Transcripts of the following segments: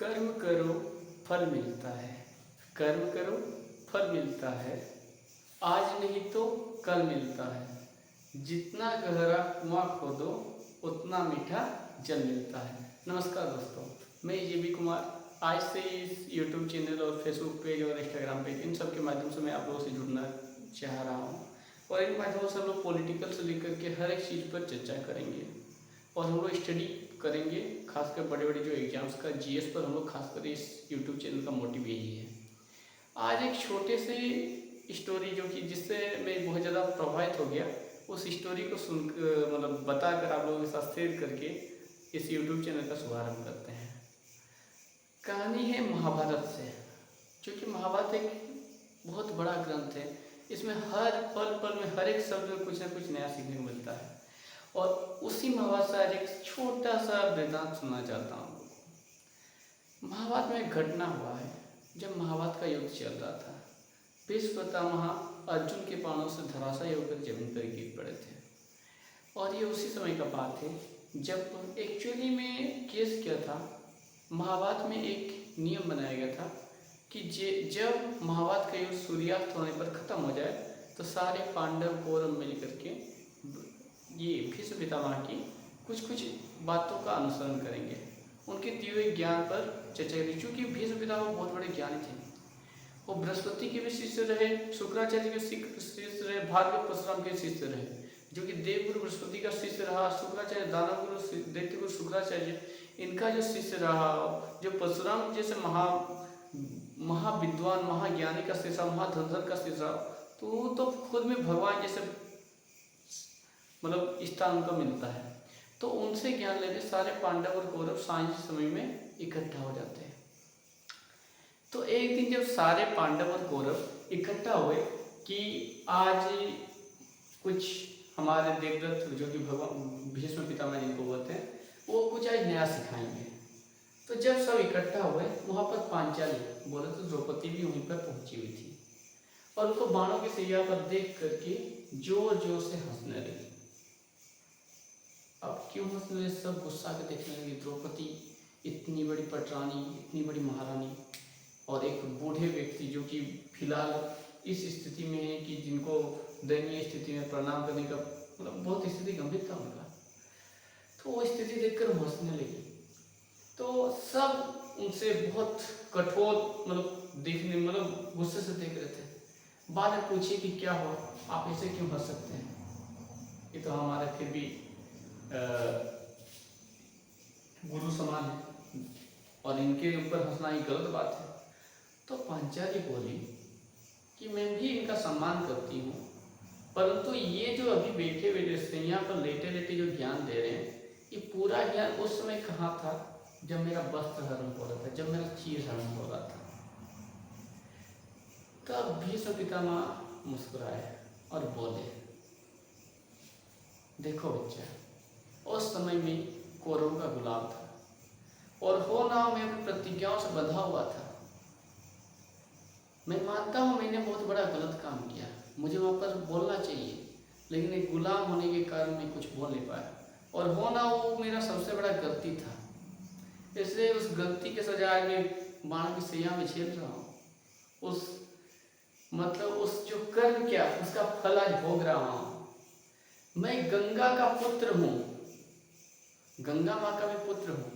कर्म करो फल मिलता है। कर्म करो फल मिलता है। आज नहीं तो कल मिलता है। जितना गहरा कुआं खोदो उतना मीठा जल मिलता है। नमस्कार दोस्तों, मैं ये बी कुमार आज से इस यूट्यूब चैनल और फेसबुक पेज और इंस्टाग्राम पेज इन सब के माध्यम से मैं आप लोगों से जुड़ना चाह रहा हूँ। और इन माध्यमों से हम लोग पॉलिटिकल से लेकर के हर एक चीज़ पर चर्चा करेंगे और हम लोग स्टडी करेंगे। खासकर बड़े बड़े जो एग्जाम्स का जीएस पर हम लोग खासकर इस यूट्यूब चैनल का मोटिव यही है। आज एक छोटे से स्टोरी जो कि जिससे मैं बहुत ज़्यादा प्रभावित हो गया, उस स्टोरी को सुन मतलब बताकर आप लोगों के साथ शेयर करके इस यूट्यूब चैनल का शुभारंभ करते हैं। कहानी है महाभारत से, क्योंकि महाभारत एक बहुत बड़ा ग्रंथ है। इसमें हर पल पल में हर एक शब्द में कुछ ना कुछ नया सीखने को मिलता है। और उसी महाभारत से आज एक छोटा सा वृतांत सुनना चाहता हूँ। महाभारत में एक घटना हुआ है जब महाभारत का युद्ध चल रहा था। भीष्म पितामह अर्जुन के बाणों से धराशायी होकर जमीन पर गिर पड़े थे। और ये उसी समय का बात है जब एक्चुअली में केस क्या था। महाभारत में एक नियम बनाया गया था कि जब महाभारत का युद्ध सूर्यास्त होने पर खत्म हो जाए तो सारे पांडव कौरव मिल करके ये भीष्म पितामह की कुछ कुछ बातों का अनुसरण करेंगे, उनके दिए हुए ज्ञान पर चर्चा करेंगे। क्योंकि भीष्म पितामह बहुत बड़े ज्ञानी थे। वो बृहस्पति के भी शिष्य रहे, शुक्राचार्य के शिष्य रहे, भार्गव परशुराम के शिष्य रहे, जो कि देवगुरु बृहस्पति का शिष्य रहा। शुक्राचार्य दानवगुरु दैत्यगुरु शुक्राचार्य इनका जो शिष्य रहा, जो परशुराम जैसे महाविद्वान महाज्ञानी का शिष्य, महाधनधर का शिष्य रहा, तो खुद में भगवान जैसे मतलब स्थान उनका मिलता है। तो उनसे ज्ञान लेने सारे पांडव और कौरव सांझ समय में इकट्ठा हो जाते हैं। तो एक दिन जब सारे पांडव और कौरव इकट्ठा हुए कि आज कुछ हमारे देवदत्त जो कि भगवान भीष्म पितामह जिनको बोलते हैं, वो कुछ आज नया सिखाएंगे। तो जब सब इकट्ठा हुए वहाँ पर पांचाली बोले तो द्रौपदी भी वहीं पर पहुंची हुई थी और उनको बाणों की सैया पर देख करके जोर जोर से हंसने लगी। अब क्यों हंसने लगे? सब गुस्सा के देखने लगे। द्रौपदी इतनी बड़ी पटरानी, इतनी बड़ी महारानी, और एक बूढ़े व्यक्ति जो कि फिलहाल इस स्थिति में है कि जिनको दयनीय स्थिति में प्रणाम करने का मतलब बहुत स्थिति गंभीर था उनका। तो वो स्थिति देखकर हंसने लगी। तो सब उनसे बहुत कठोर मतलब देखने मतलब गुस्से से देख रहे थे। बाद में पूछे कि क्या हुआ, आप ऐसे क्यों हंस सकते हैं? ये तो हमारे फिर भी गुरु समान है और इनके ऊपर हंसना ही गलत बात है। तो पांचाली बोली कि मैं भी इनका सम्मान करती हूँ, परंतु ये जो अभी बैठे बैठे सैया पर लेटे लेटे जो ज्ञान दे रहे हैं, ये पूरा ज्ञान उस समय कहाँ था जब मेरा वस्त्र हरण हो रहा था, जब मेरा चीर हरण हो रहा था। तब भीष्म पितामह मुस्कुराए और बोले, देखो बच्चा, उस समय में कौरव का गुलाम था और हो ना हो मैं अपनी प्रतिज्ञाओं से बंधा हुआ था। मैं मानता हूँ मैंने बहुत बड़ा गलत काम किया, मुझे वहाँ पर बोलना चाहिए, लेकिन एक गुलाम होने के कारण मैं कुछ बोल नहीं पाया। और हो ना वो मेरा सबसे बड़ा गलती था, इसलिए उस गलती के सजा मैं बाण की सैया में झेल रहा हूँ। उस जो कर्म क्या उसका फल आज भोग रहा हूँ। मैं गंगा का पुत्र हूँ, गंगा माँ का मैं पुत्र हूँ।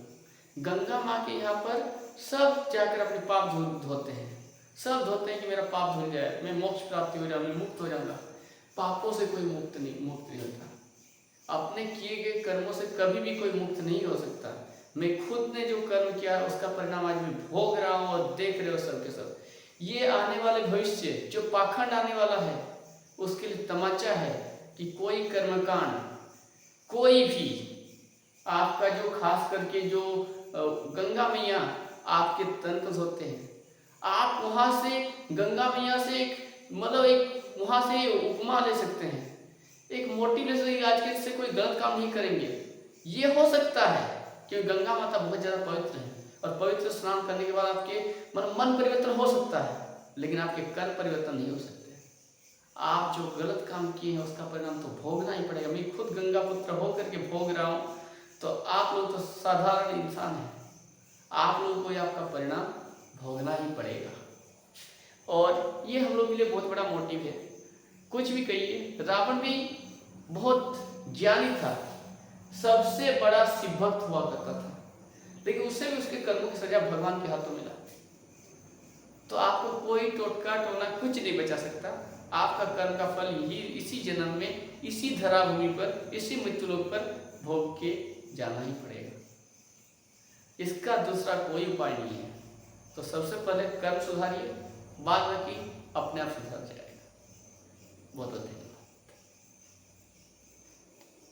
गंगा माँ के यहाँ पर सब जाकर अपने पाप धोते हैं, सब धोते हैं कि मेरा पाप धुल जाए, मैं मोक्ष प्राप्ति हो जाए, मैं मुक्त हो जाऊंगा। पापों से कोई मुक्त नहीं होता। अपने किए गए कर्मों से कभी भी कोई मुक्त नहीं हो सकता। मैं खुद ने जो कर्म किया उसका परिणाम आज मैं भोग रहा हूँ और देख रहे हो सबके सब। ये आने वाले भविष्य जो पाखंड आने वाला है उसके लिए तमाचा है कि कोई कर्मकांड कोई भी आपका जो खास करके जो गंगा मैया आपके तन को धोते हैं, आप वहाँ से गंगा मैया से एक वहाँ से उपमा ले सकते हैं, एक मोटिवेशन आज के से कोई गलत काम नहीं करेंगे। ये हो सकता है क्योंकि गंगा माता बहुत ज़्यादा पवित्र है और पवित्र स्नान करने के बाद आपके मन परिवर्तन हो सकता है, लेकिन आपके कर्म परिवर्तन नहीं हो सकते। आप जो गलत काम किए हैं उसका परिणाम तो भोगना ही पड़ेगा। मैं खुद गंगा पुत्र होकर के भोग रहा हूँ, तो आप लोग तो साधारण इंसान हैं, आप लोगों को कोई आपका परिणाम भोगना ही पड़ेगा। और ये हम लोग के लिए बहुत बड़ा मोटिव है। कुछ भी कहिए, रावण भी बहुत ज्ञानी था, सबसे बड़ा शिव भक्त हुआ करता था, लेकिन उससे भी उसके कर्मों की सजा भगवान के हाथों मिला। तो आपको कोई टोटका टोना कुछ नहीं बचा सकता। आपका कर्म का फल ही इसी जन्म में, इसी धराभूमि पर, इसी मृत्युलोक पर भोग के जाना ही पड़ेगा। इसका दूसरा कोई उपाय नहीं है। तो सबसे पहले कर्म सुधारिए, बाद बाकी अपने आप सुधर जाएगा। बहुत बहुत धन्यवाद।